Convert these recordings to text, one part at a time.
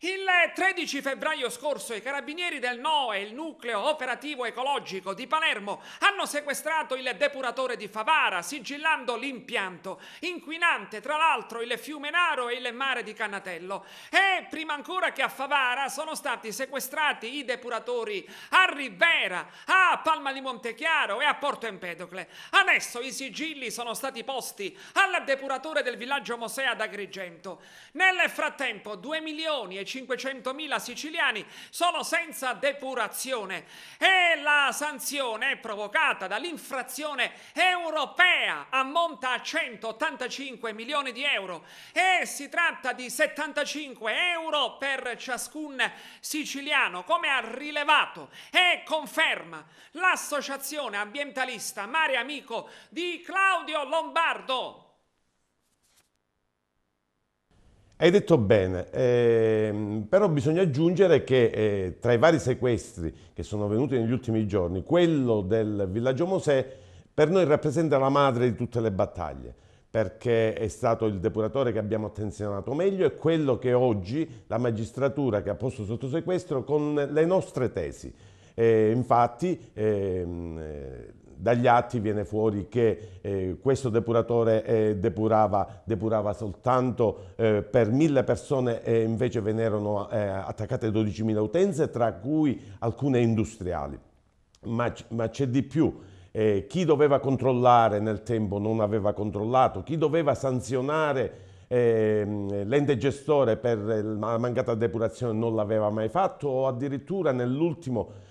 Il 13 febbraio scorso i carabinieri del NOE, il nucleo operativo ecologico di Palermo, hanno sequestrato il depuratore di Favara, sigillando l'impianto, inquinante tra l'altro il fiume Naro e il mare di Cannatello. E prima ancora che a Favara sono stati sequestrati i depuratori a Ribera, a Palma di Montechiaro e a Porto Empedocle. Adesso i sigilli sono stati posti al depuratore del villaggio Mosè ad Agrigento. Nel frattempo 2.500.000 siciliani sono senza depurazione e la sanzione provocata dall'infrazione europea ammonta a 185 milioni di euro e si tratta di 75 euro per ciascun siciliano, come ha rilevato e conferma l'associazione ambientalista Mare Amico di Claudio Lombardo. Hai detto bene, però bisogna aggiungere che tra i vari sequestri che sono venuti negli ultimi giorni, quello del villaggio Mosè per noi rappresenta la madre di tutte le battaglie, perché è stato il depuratore che abbiamo attenzionato meglio e quello che oggi la magistratura che ha posto sotto sequestro con le nostre tesi. Infatti dagli atti viene fuori che questo depuratore depurava soltanto per 1.000 persone e invece vennero attaccate 12.000 utenze, tra cui alcune industriali. Ma c'è di più. Chi doveva controllare nel tempo non aveva controllato, chi doveva sanzionare l'ente gestore per la mancata depurazione non l'aveva mai fatto, o addirittura nell'ultimo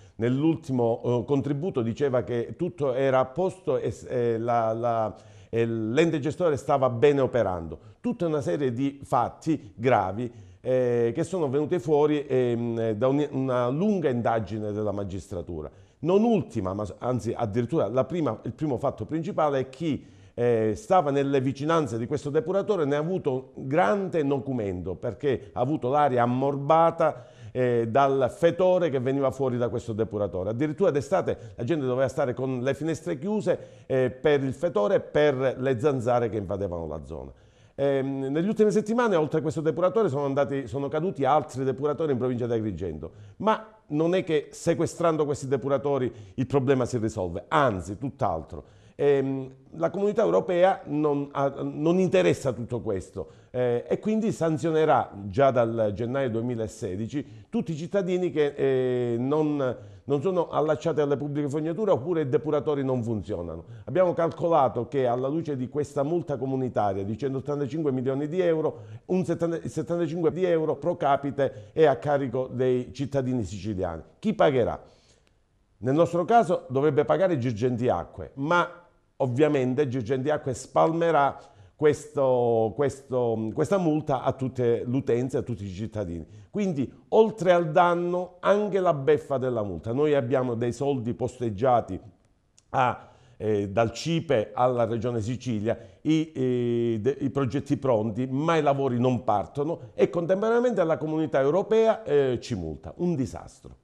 contributo diceva che tutto era a posto e l'ente gestore stava bene operando. Tutta una serie di fatti gravi che sono venuti fuori da una lunga indagine della magistratura. Non ultima, ma anzi addirittura il primo fatto principale è chi stava nelle vicinanze di questo depuratore ne ha avuto grande nocumento perché ha avuto l'aria ammorbata dal fetore che veniva fuori da questo depuratore. Addirittura d'estate la gente doveva stare con le finestre chiuse per il fetore e per le zanzare che invadevano la zona. Negli ultime settimane, oltre a questo depuratore, sono caduti altri depuratori in provincia di Agrigento, ma non è che sequestrando questi depuratori il problema si risolve, anzi, tutt'altro. La comunità europea non interessa tutto questo e quindi sanzionerà già dal gennaio 2016 tutti i cittadini che non sono allacciati alle pubbliche fognature oppure i depuratori non funzionano. Abbiamo calcolato che alla luce di questa multa comunitaria di 185 milioni di euro, il 75 di euro pro capite è a carico dei cittadini siciliani. Chi pagherà? Nel nostro caso dovrebbe pagare Girgenti Acque, ma ovviamente Girgenti Acque spalmerà questa multa a tutte le utenze, a tutti i cittadini. Quindi, oltre al danno, anche la beffa della multa. Noi abbiamo dei soldi posteggiati dal CIPE alla Regione Sicilia, i progetti pronti, ma i lavori non partono e contemporaneamente la comunità europea ci multa. Un disastro.